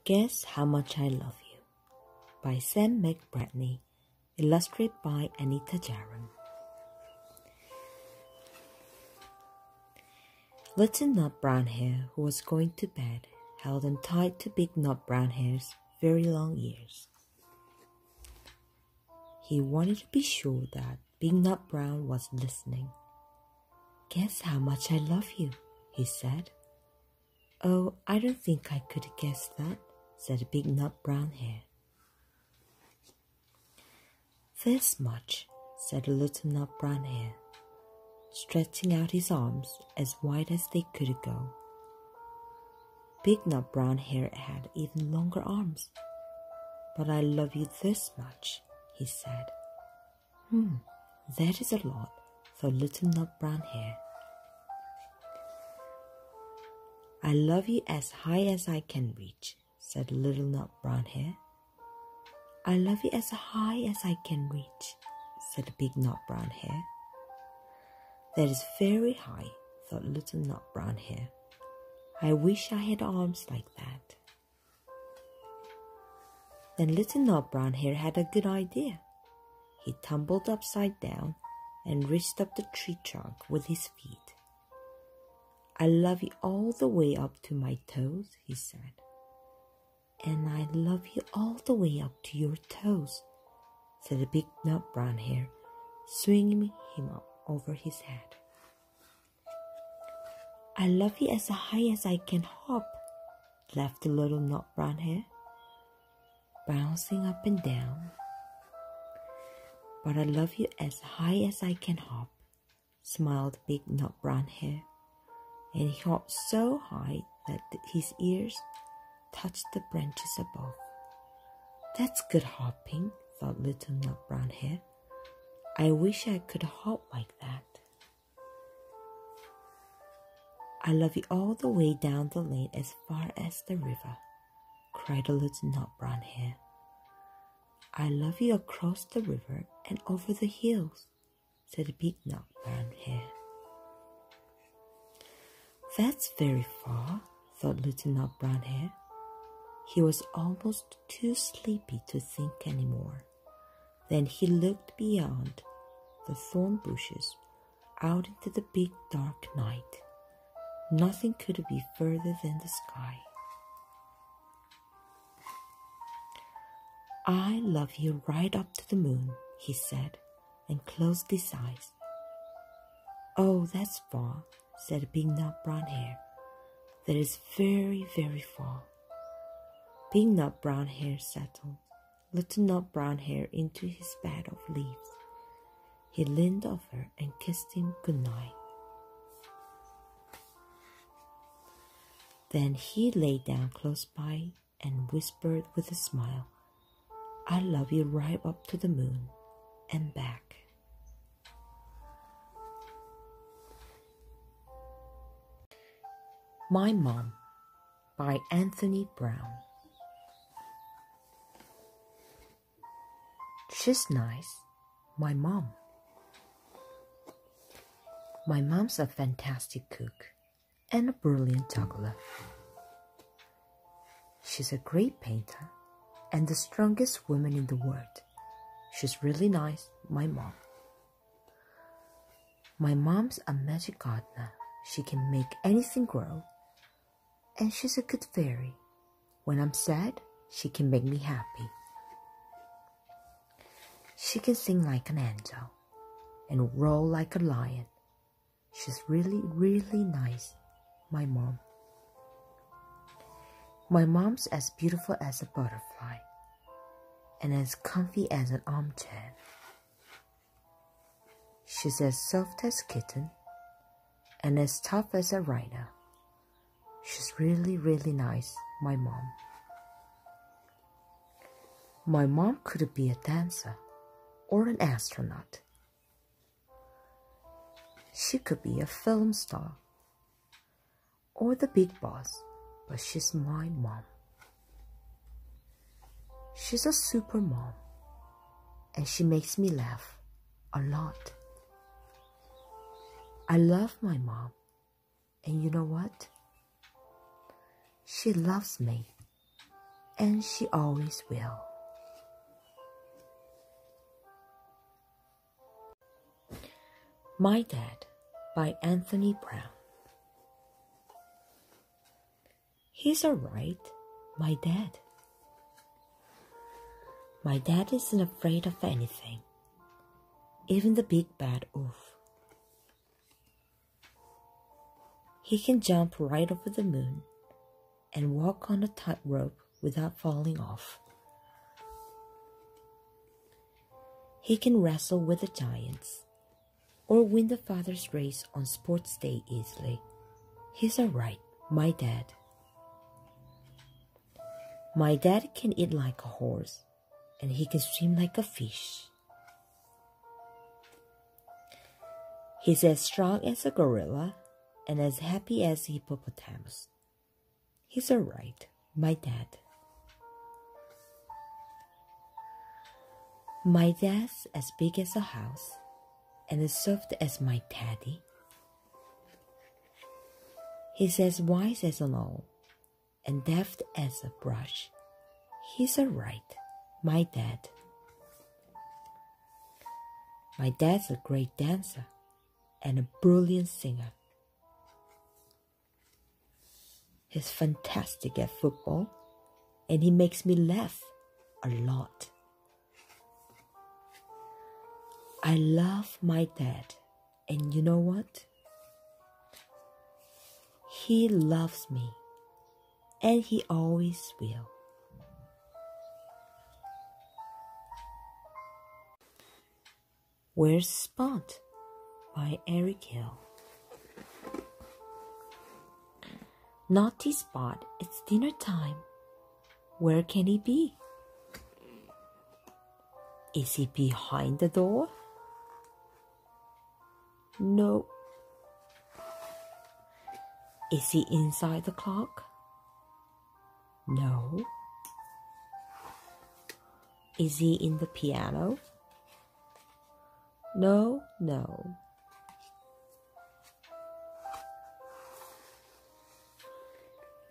Guess How Much I Love You by Sam McBratney, illustrated by Anita Jaron. Little Nut Brown Hare, who was going to bed, held on tight to Big Nut Brown Hare's very long ears. He wanted to be sure that Big Nut Brown was listening. "Guess how much I love you," he said. "Oh, I don't think I could guess that," said Big Nut Brown Hare. "This much," said Little Nut Brown Hare, stretching out his arms as wide as they could go. Big Nut Brown Hare had even longer arms. "But I love you this much," he said. That is a lot," thought Little Nut Brown Hare. "I love you as high as I can reach," said Little Nut Brown Hare. "I love you as high as I can reach," said Big Nut Brown Hare. "That is very high," thought Little Nut Brown Hare. "I wish I had arms like that." Then Little Nut Brown Hare had a good idea. He tumbled upside down and reached up the tree trunk with his feet. "I love you all the way up to my toes," he said. "And I love you all the way up to your toes," said the Big Nut Brown Hare, swinging him up over his head. "I love you as high as I can hop," laughed the Little Nut Brown Hare, bouncing up and down. "But I love you as high as I can hop," smiled Big Nut Brown Hare, and he hopped so high that his ears touched the branches above. "That's good hopping," thought Little Nut Brown Hare. "I wish I could hop like that." "I love you all the way down the lane as far as the river," cried the Little Nut Brown Hare. "I love you across the river and over the hills," said the Big Nut Brown Hare. "That's very far," thought Little Nut Brown Hare. He was almost too sleepy to think any more. Then he looked beyond the thorn bushes out into the big dark night. Nothing could be further than the sky. "I love you right up to the moon," he said, and closed his eyes. "Oh, that's far," said Big Nut Brown Hare. "That is very, very far." Big Nut Brown Hare settled Little Nut Brown Hare into his bed of leaves. He leaned over and kissed him goodnight. Then he lay down close by and whispered with a smile, "I love you right up to the moon and back." My Mom by Anthony Brown. She's nice, my mom. My mom's a fantastic cook and a brilliant juggler. She's a great painter and the strongest woman in the world. She's really nice, my mom. My mom's a magic gardener. She can make anything grow. And she's a good fairy. When I'm sad, she can make me happy. She can sing like an angel and roar like a lion. She's really, really nice, my mom. My mom's as beautiful as a butterfly and as comfy as an armchair. She's as soft as a kitten and as tough as a rhino. She's really, really nice, my mom. My mom could be a dancer or an astronaut. She could be a film star or the big boss, but she's my mom. She's a super mom, and she makes me laugh a lot. I love my mom, and you know what? She loves me. and she always will. My Dad by Anthony Brown. He's alright, my dad. My dad isn't afraid of anything, even the big bad wolf. He can jump right over the moon and walk on a tightrope without falling off. He can wrestle with the giants or win the father's race on sports day easily. He's alright, my dad. My dad can eat like a horse, and he can swim like a fish. He's as strong as a gorilla and as happy as a hippopotamus. He's alright, my dad. My dad's as big as a house and as soft as my daddy. He's as wise as an owl and deft as a brush. He's alright, my dad. My dad's a great dancer and a brilliant singer. He's fantastic at football and he makes me laugh a lot. I love my dad, and you know what? He loves me, and he always will. Where's Spot by Eric Hill. Naughty Spot, it's dinner time. Where can he be? Is he behind the door? No. Is he inside the clock? No. Is he in the piano? No, no.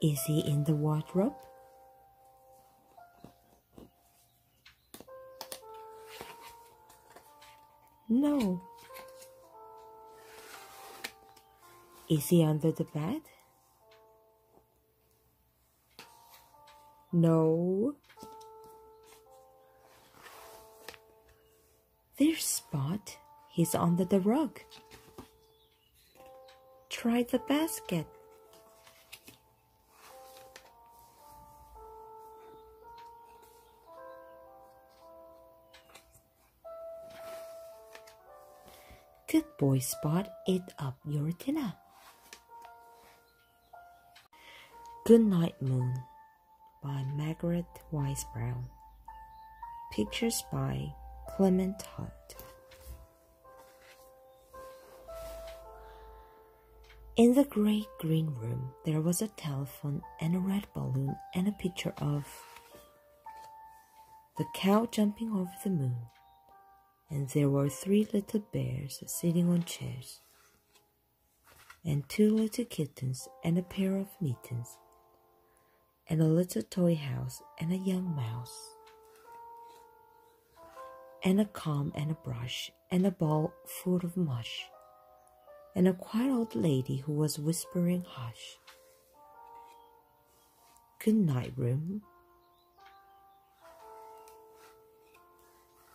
Is he in the wardrobe? No. Is he under the bed? No. There's Spot. He's under the rug. Try the basket. Good boy, Spot. Eat up your dinner. Goodnight Moon by Margaret Wise Brown. Pictures by Clement Hart. In the great green room, there was a telephone and a red balloon and a picture of the cow jumping over the moon. And there were 3 little bears sitting on chairs, and 2 little kittens and a pair of mittens, and a little toy house and a young mouse, and a comb and a brush and a bowl full of mush, and a quiet old lady who was whispering hush. Good night, room.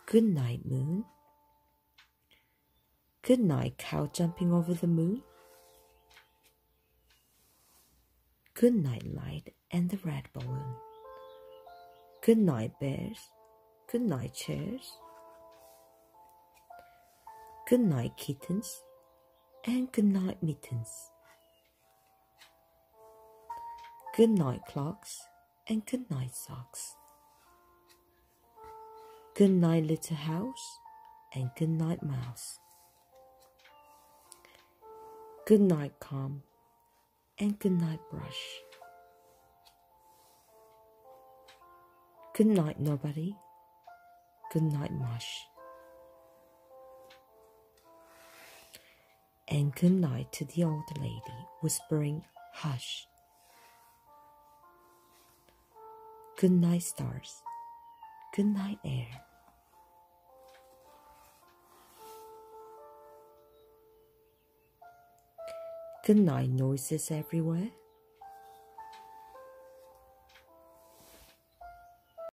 Good night, moon. Good night, cow jumping over the moon. Good night, light and the red balloon. Good night, bears. Good night, chairs. Good night, kittens. And good night, mittens. Good night, clocks. And good night, socks. Good night, little house. And good night, mouse. Good night, comb. And good night, brush. Good night, nobody. Good night, mush. And good night to the old lady, whispering hush. Good night stars. Good night air. Good night noises everywhere.